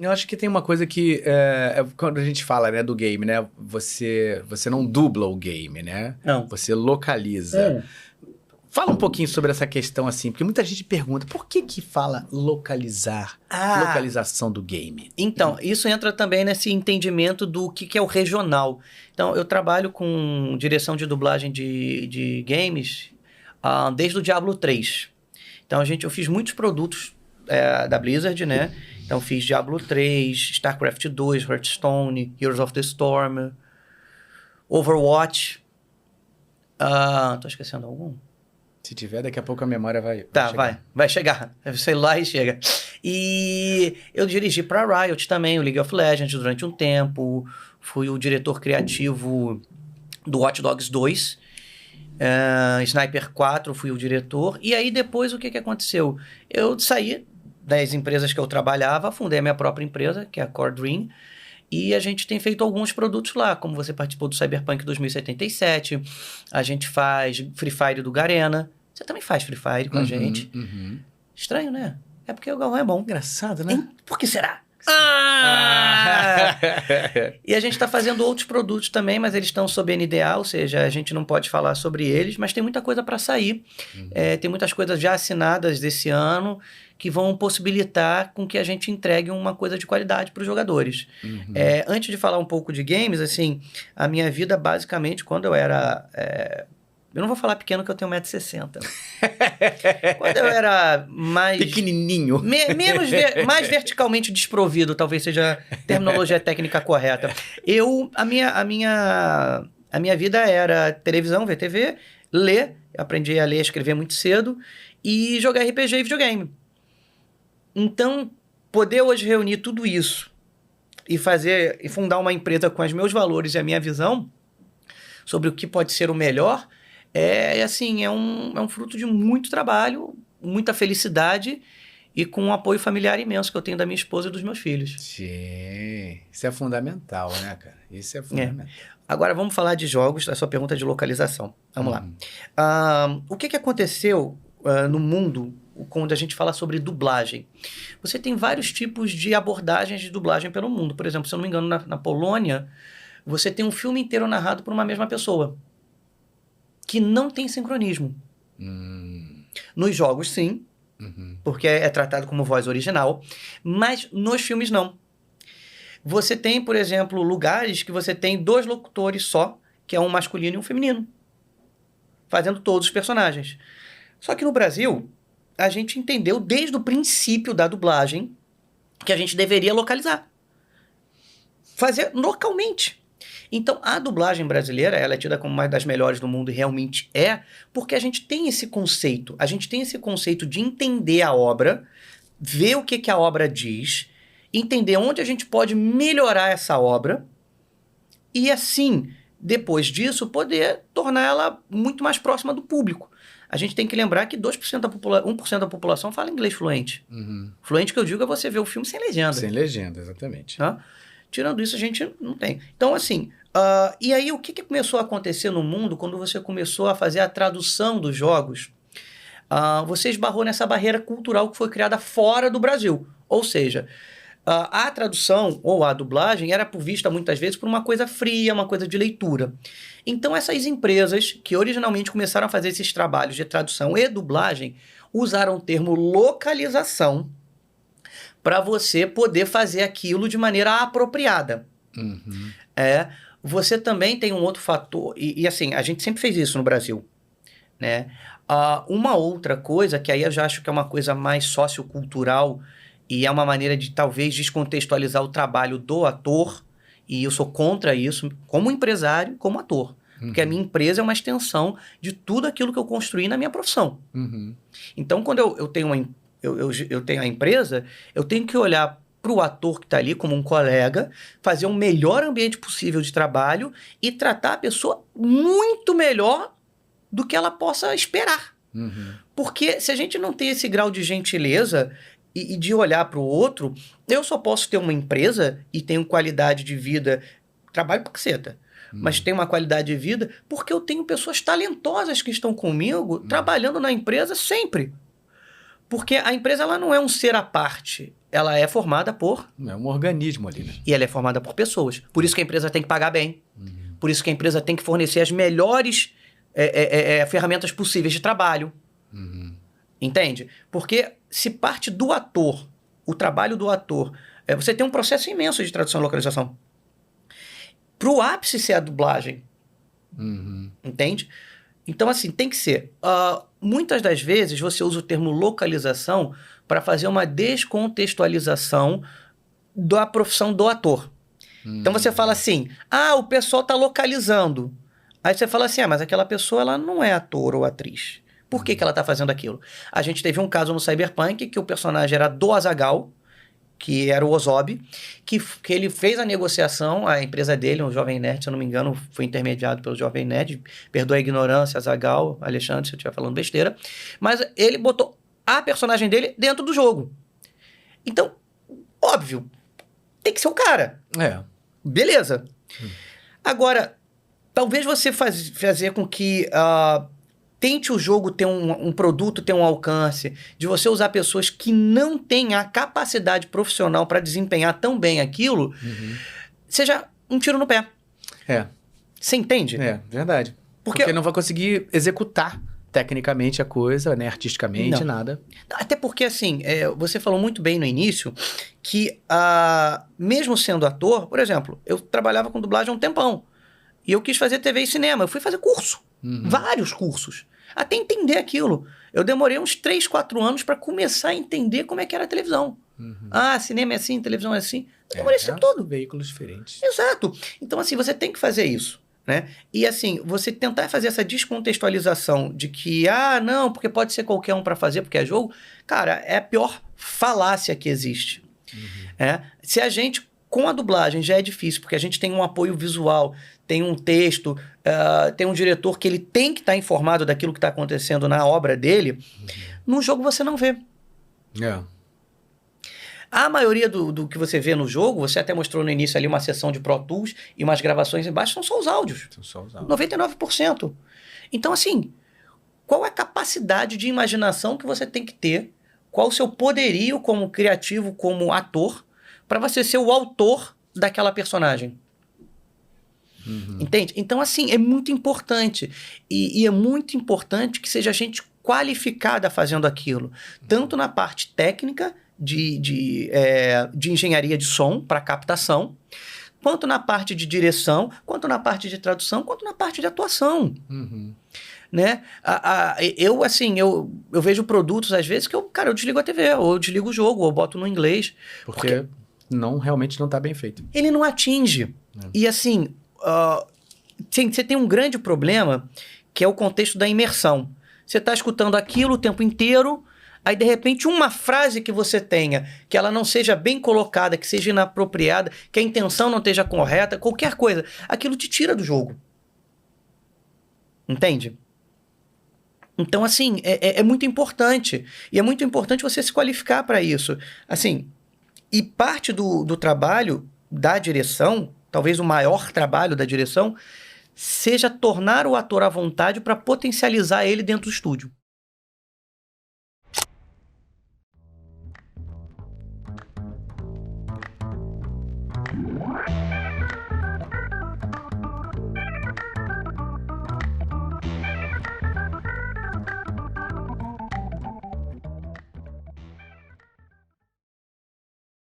Eu acho que tem uma coisa que, quando a gente fala, né, do game, né, você não dubla o game, né? Não. Você localiza. Fala um pouquinho sobre essa questão, assim, porque muita gente pergunta, por que que fala localizar, localização do game? Então, isso entra também nesse entendimento do que é o regional. Então, eu trabalho com direção de dublagem de games desde o Diablo 3. Então, eu fiz muitos produtos da Blizzard, né? Então, fiz Diablo 3, StarCraft 2, Hearthstone, Heroes of the Storm, Overwatch. Tô esquecendo algum? Se tiver, daqui a pouco a memória vai chegar. Vai chegar. Você lá e chega. E eu dirigi para Riot também, o League of Legends, durante um tempo. Fui o diretor criativo do Watch Dogs 2. Sniper 4, fui o diretor. E aí depois o que aconteceu? Eu saí das empresas que eu trabalhava, fundei a minha própria empresa, que é a Core Dream. E a gente tem feito alguns produtos lá, como você participou do Cyberpunk 2077, a gente faz Free Fire do Garena. Você também faz Free Fire com a gente. Estranho, né? É porque o Galvão é bom. Engraçado, né? Por que será? E a gente está fazendo outros produtos também, mas eles estão sob NDA, ou seja, a gente não pode falar sobre eles, mas tem muita coisa para sair. Tem muitas coisas já assinadas desse ano que vão possibilitar com que a gente entregue uma coisa de qualidade para os jogadores. Antes de falar um pouco de games, assim, a minha vida basicamente, quando eu era... eu não vou falar pequeno que eu tenho 1,60 m. Quando eu era mais... Pequenininho. Mais verticalmente desprovido, talvez seja a terminologia técnica correta. A minha vida era televisão, ver TV, ler, aprendi a ler e escrever muito cedo, e jogar RPG e videogame. Então, poder hoje reunir tudo isso e fundar uma empresa com os meus valores e a minha visão sobre o que pode ser o melhor... É um fruto de muito trabalho, muita felicidade e com um apoio familiar imenso que eu tenho da minha esposa e dos meus filhos. Sim, isso é fundamental, né, cara? Isso é fundamental. Agora vamos falar de jogos, a sua pergunta de localização. Vamos lá. O que aconteceu no mundo quando a gente fala sobre dublagem? Você tem vários tipos de abordagens de dublagem pelo mundo. Por exemplo, se eu não me engano, na Polônia, você tem um filme inteiro narrado por uma mesma pessoa, que não tem sincronismo. Nos jogos, sim, porque é tratado como voz original, mas nos filmes, não. Você tem, por exemplo, lugares que você tem 2 locutores só, que é um masculino e um feminino, fazendo todos os personagens. Só que no Brasil, a gente entendeu desde o princípio da dublagem que a gente deveria localizar. Fazer localmente. Então, a dublagem brasileira, ela é tida como uma das melhores do mundo e realmente porque a gente tem esse conceito. A gente tem esse conceito de entender a obra, ver o que a obra diz, entender onde a gente pode melhorar essa obra e, assim, depois disso, poder tornar ela muito mais próxima do público. A gente tem que lembrar que 1% da população fala inglês fluente. Fluente que eu digo é você ver o filme sem legenda. Sem legenda, exatamente. Tirando isso, a gente não tem. Então, assim... e aí, o que começou a acontecer no mundo quando você começou a fazer a tradução dos jogos? Você esbarrou nessa barreira cultural que foi criada fora do Brasil. Ou seja, a tradução ou a dublagem era vista muitas vezes por uma coisa fria, uma coisa de leitura. Então, essas empresas que originalmente começaram a fazer esses trabalhos de tradução e dublagem usaram o termo localização para você poder fazer aquilo de maneira apropriada. Você também tem um outro fator, e assim, a gente sempre fez isso no Brasil, né? Uma outra coisa, que aí eu já acho que é uma coisa mais sociocultural e é uma maneira de talvez descontextualizar o trabalho do ator, e eu sou contra isso, como empresário, como ator. Porque a minha empresa é uma extensão de tudo aquilo que eu construí na minha profissão. Então, quando eu tenho eu tenho a empresa, eu tenho que olhar para o ator que está ali como um colega, fazer um melhor ambiente possível de trabalho e tratar a pessoa muito melhor do que ela possa esperar. Porque se a gente não tem esse grau de gentileza e de olhar para o outro, eu só posso ter uma empresa e tenho qualidade de vida, trabalho pra caceta, mas tenho uma qualidade de vida porque eu tenho pessoas talentosas que estão comigo trabalhando na empresa sempre. Porque a empresa ela não é um ser à parte. Ela é formada por... É um organismo ali, né? E ela é formada por pessoas. Por isso que a empresa tem que pagar bem. Por isso que a empresa tem que fornecer as melhores ferramentas possíveis de trabalho. Entende? Porque se parte do ator, o trabalho do ator, você tem um processo imenso de tradução e localização. Para o ápice ser a dublagem. Entende? Então, assim, tem que ser. Muitas das vezes você usa o termo localização para fazer uma descontextualização da profissão do ator. Então você fala assim, o pessoal está localizando. Aí você fala assim, mas aquela pessoa ela não é ator ou atriz. Por que ela está fazendo aquilo? A gente teve um caso no Cyberpunk que o personagem era do Azaghal, que era o Ozob, que ele fez a negociação, a empresa dele, um Jovem Nerd, se eu não me engano, foi intermediado pelo Jovem Nerd, perdoa a ignorância, Azaghal, Alexandre, se eu estiver falando besteira, mas ele botou a personagem dele dentro do jogo. Então, óbvio, tem que ser o cara. Beleza. Agora, talvez você fazer com que tente o jogo ter um produto, ter um alcance, de você usar pessoas que não têm a capacidade profissional para desempenhar tão bem aquilo, seja um tiro no pé. Você entende? Verdade. Porque não vai conseguir executar tecnicamente a coisa, né? Artisticamente, nada. Até porque, assim, você falou muito bem no início que, mesmo sendo ator, por exemplo, eu trabalhava com dublagem há um tempão. E eu quis fazer TV e cinema. Eu fui fazer curso. Vários cursos. Até entender aquilo. Eu demorei uns 3, 4 anos para começar a entender como é que era a televisão. Cinema é assim, televisão é assim. Eu demorei esse tempo todo. Veículos diferentes. Exato. Então, assim, você tem que fazer isso. Né? E assim, você tentar fazer essa descontextualização de que, não, porque pode ser qualquer um para fazer, porque é jogo, cara, é a pior falácia que existe. Se a gente, com a dublagem, já é difícil, porque a gente tem um apoio visual, tem um texto, tem um diretor que ele tem que estar informado daquilo que está acontecendo na obra dele, no jogo você não vê. A maioria do que você vê no jogo, você até mostrou no início ali uma sessão de Pro Tools e umas gravações embaixo, são só os áudios. 99%. Então, assim, qual é a capacidade de imaginação que você tem que ter? Qual o seu poderio como criativo, como ator, para você ser o autor daquela personagem? Entende? Então, assim, é muito importante. E é muito importante que seja gente qualificada fazendo aquilo. Tanto na parte técnica de engenharia de som para captação, quanto na parte de direção, quanto na parte de tradução, quanto na parte de atuação. Né? Eu vejo produtos, às vezes, que eu desligo a TV, ou eu desligo o jogo, ou eu boto no inglês. Porque realmente não está bem feito. Ele não atinge. E assim, você tem um grande problema, que é o contexto da imersão. Você está escutando aquilo o tempo inteiro, aí, de repente, uma frase que você tenha, que ela não seja bem colocada, que seja inapropriada, que a intenção não esteja correta, qualquer coisa, aquilo te tira do jogo. Entende? Então, assim, é muito importante. E é muito importante você se qualificar para isso. Assim, e parte do trabalho da direção, talvez o maior trabalho da direção, seja tornar o ator à vontade para potencializar ele dentro do estúdio.